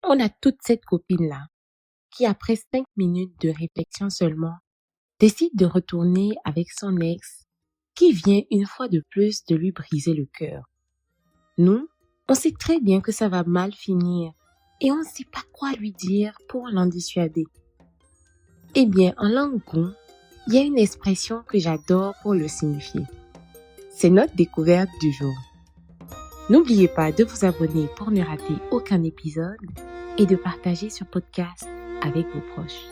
on a toute cette copine-là qui, après 5 minutes de réflexion seulement, décide de retourner avec son ex qui vient une fois de plus de lui briser le cœur. Nous, on sait très bien que ça va mal finir et on ne sait pas quoi lui dire pour l'en dissuader. Eh bien, en langue Goum, il y a une expression que j'adore pour le signifier. C'est notre découverte du jour. N'oubliez pas de vous abonner pour ne rater aucun épisode et de partager ce podcast avec vos proches.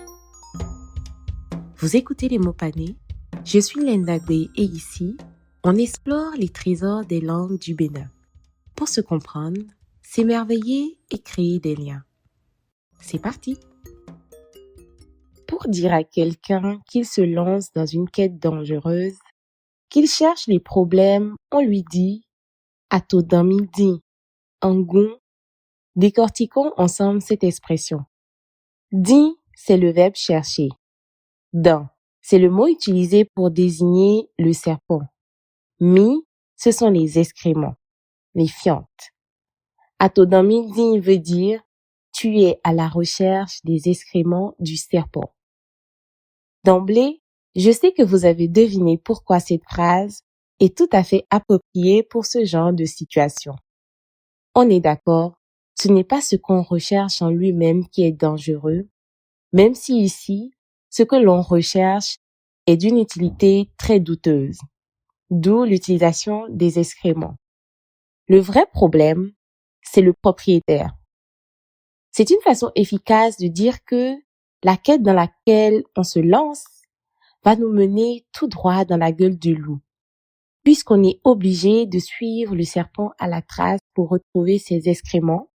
Vous écoutez Les mots panés, je suis Linda Day et ici, on explore les trésors des langues du Bénin. Pour se comprendre, s'émerveiller et créer des liens. C'est parti! Pour dire à quelqu'un qu'il se lance dans une quête dangereuse, qu'il cherche les problèmes, on lui dit « Atodan midi ». En Goum, décortiquons ensemble cette expression. Di, c'est le verbe chercher. Dan, c'est le mot utilisé pour désigner le serpent. Mi, ce sont les excréments, les fientes. Atodan midi veut dire tu es à la recherche des excréments du serpent. D'emblée, je sais que vous avez deviné pourquoi cette phrase est tout à fait appropriée pour ce genre de situation. On est d'accord, ce n'est pas ce qu'on recherche en lui-même qui est dangereux, même si ici, ce que l'on recherche est d'une utilité très douteuse, d'où l'utilisation des excréments. Le vrai problème, c'est le propriétaire. C'est une façon efficace de dire que la quête dans laquelle on se lance va nous mener tout droit dans la gueule du loup, puisqu'on est obligé de suivre le serpent à la trace pour retrouver ses excréments.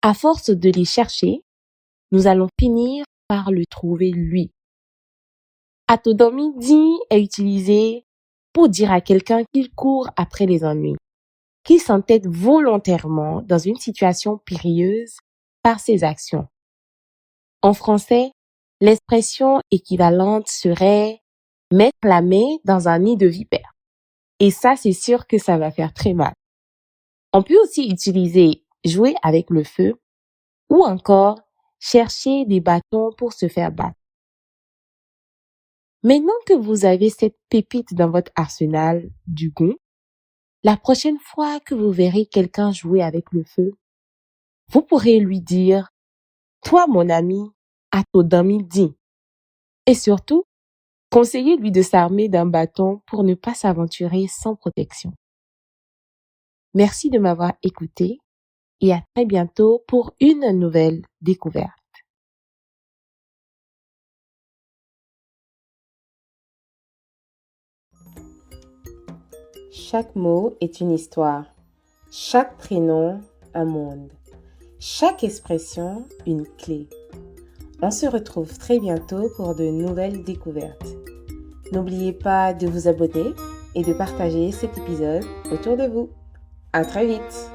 À force de les chercher, nous allons finir par le trouver lui. Atodan midi est utilisé pour dire à quelqu'un qu'il court après les ennuis, qu'il s'entête volontairement dans une situation périlleuse par ses actions. En français, l'expression équivalente serait « mettre la main dans un nid de vipère ». Et ça, c'est sûr que ça va faire très mal. On peut aussi utiliser « jouer avec le feu » ou encore « chercher des bâtons pour se faire battre ». Maintenant que vous avez cette pépite dans votre arsenal du Goum, la prochaine fois que vous verrez quelqu'un jouer avec le feu, vous pourrez lui dire « Toi, mon ami, atodan midi ». Et surtout, conseillez-lui de s'armer d'un bâton pour ne pas s'aventurer sans protection. Merci de m'avoir écouté et à très bientôt pour une nouvelle découverte. Chaque mot est une histoire, chaque prénom un monde, chaque expression une clé. On se retrouve très bientôt pour de nouvelles découvertes. N'oubliez pas de vous abonner et de partager cet épisode autour de vous. À très vite!